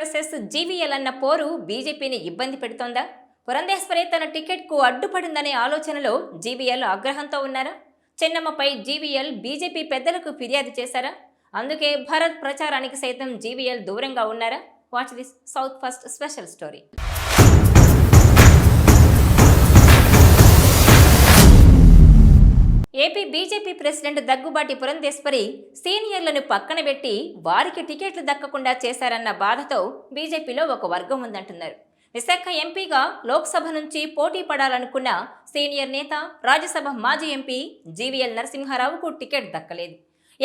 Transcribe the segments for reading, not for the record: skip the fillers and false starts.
Versus GVL అన్న పోరు బీజేపీని ఇబ్బంది పెడుతోందా? పురంధేశ్వరి తన టికెట్కు అడ్డుపడిందనే ఆలోచనలో జీవీఎల్ ఆగ్రహంతో ఉన్నారా? చెన్నమ్మపై జీవీఎల్ బీజేపీ పెద్దలకు ఫిర్యాదు చేశారా? అందుకే భరత్ ప్రచారానికి సైతం జీవీఎల్ దూరంగా ఉన్నారా? Watch this South First special story. AP BJP president Daggubati Purandeswari సీనియర్లను పక్కన పెట్టి వారికి టికెట్లు దక్కకుండా చేశారన్న బాధతో బీజేపీలో ఒక వర్గం ఉందంటున్నారు. విశాఖ ఎంపీగా లోక్సభ నుంచి పోటీ పడాలనుకున్న సీనియర్ నేత, రాజ్యసభ మాజీ ఎంపీ జీవీఎల్ నరసింహారావుకు టికెట్ దక్కలేదు.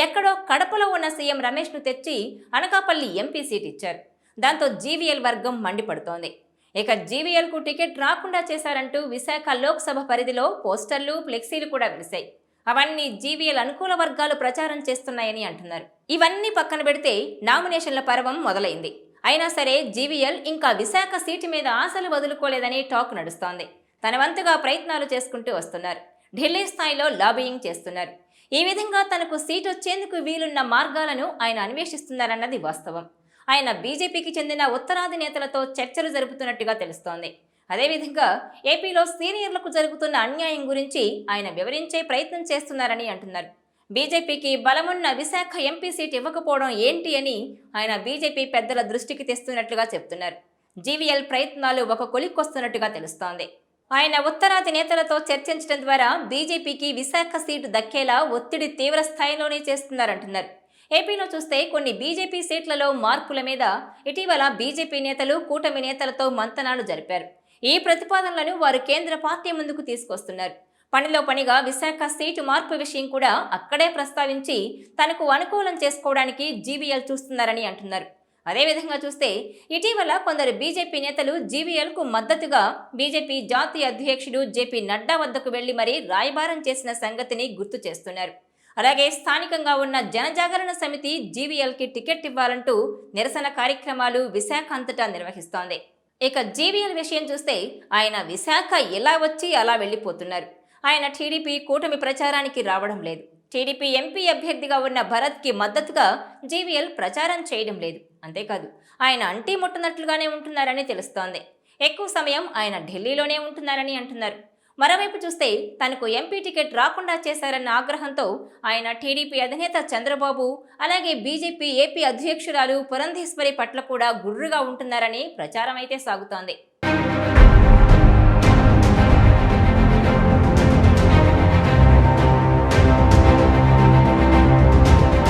ఎక్కడో కడపలో ఉన్న సీఎం రమేష్ను తెచ్చి అనకాపల్లి ఎంపీ సీట్ ఇచ్చారు. దాంతో జీవీఎల్ వర్గం మండిపడుతోంది. ఇక జీవీఎల్కు టికెట్ రాకుండా చేశారంటూ విశాఖ లోక్సభ పరిధిలో పోస్టర్లు, ఫ్లెక్సీలు కూడా వెలిశాయి. అవన్నీ జీవీఎల్ అనుకూల వర్గాలు ప్రచారం చేస్తున్నాయని అంటున్నారు. ఇవన్నీ పక్కన పెడితే నామినేషన్ల పర్వం మొదలైంది. అయినా సరే జీవీఎల్ ఇంకా విశాఖ సీటు మీద ఆశలు వదులుకోలేదని టాక్ నడుస్తోంది. తన వంతుగా ప్రయత్నాలు చేసుకుంటూ వస్తున్నారు. ఢిల్లీ స్థాయిలో లాబియింగ్ చేస్తున్నారు. ఈ విధంగా తనకు సీటు వచ్చేందుకు వీలున్న మార్గాలను ఆయన అన్వేషిస్తున్నారన్నది వాస్తవం. ఆయన బీజేపీకి చెందిన ఉత్తరాది నేతలతో చర్చలు జరుపుతున్నట్టుగా తెలుస్తోంది. అదేవిధంగా ఏపీలో సీనియర్లకు జరుగుతున్న అన్యాయం గురించి ఆయన వివరించే ప్రయత్నం చేస్తున్నారని అంటున్నారు. బీజేపీకి బలమున్న విశాఖ ఎంపీ సీట్ ఇవ్వకపోవడం ఏంటి అని ఆయన బీజేపీ పెద్దల దృష్టికి తెస్తున్నట్లుగా చెప్తున్నారు. జీవీఎల్ ప్రయత్నాలు ఒక కొలిక్కొస్తున్నట్టుగా తెలుస్తోంది. ఆయన ఉత్తరాది నేతలతో చర్చించడం ద్వారా బీజేపీకి విశాఖ సీటు దక్కేలా ఒత్తిడి తీవ్ర స్థాయిలోనే చేస్తున్నారంటున్నారు. ఏపీలో చూస్తే కొన్ని బీజేపీ సీట్లలో మార్పుల మీద ఇటీవల బీజేపీ నేతలు కూటమి నేతలతో మంతనాలు జరిపారు. ఈ ప్రతిపాదనలను వారు కేంద్ర పార్టీ ముందుకు తీసుకొస్తున్నారు. పనిలో పనిగా విశాఖ సీటు మార్పు విషయం కూడా అక్కడే ప్రస్తావించి తనకు అనుకూలం చేసుకోవడానికి జీవీఎల్ చూస్తున్నారని అంటున్నారు. అదేవిధంగా చూస్తే ఇటీవల కొందరు బీజేపీ నేతలు జీవీఎల్కు మద్దతుగా బీజేపీ జాతీయ అధ్యక్షుడు జేపీ నడ్డా వద్దకు వెళ్లి మరీ రాయబారం చేసిన సంగతిని గుర్తు చేస్తున్నారు. అలాగే స్థానికంగా ఉన్న జనజాగరణ సమితి జీవీఎల్కి టికెట్ ఇవ్వాలంటూ నిరసన కార్యక్రమాలు విశాఖ అంతటా నిర్వహిస్తోంది. ఇక జీవీఎల్ విషయం చూస్తే ఆయన విశాఖ ఎలా వచ్చి అలా వెళ్లిపోతున్నారు. ఆయన టీడీపీ కూటమి ప్రచారానికి రావడం లేదు. టీడీపీ ఎంపీ అభ్యర్థిగా ఉన్న భరత్కి మద్దతుగా జీవీఎల్ ప్రచారం చేయడం లేదు. అంతేకాదు ఆయన అంటీ ముట్టనట్లుగానే ఉంటున్నారని తెలుస్తోంది. ఎక్కువ సమయం ఆయన ఢిల్లీలోనే ఉంటున్నారని అంటున్నారు. మరోవైపు చూస్తే తనకు ఎంపీ టికెట్ రాకుండా చేశారన్న ఆగ్రహంతో ఆయన టీడీపీ అధినేత చంద్రబాబు, అలాగే బీజేపీ ఏపీ అధ్యక్షురాలు పురంధేశ్వరి పట్ల కూడా గుర్రుగా ఉంటున్నారని ప్రచారం అయితే సాగుతోంది.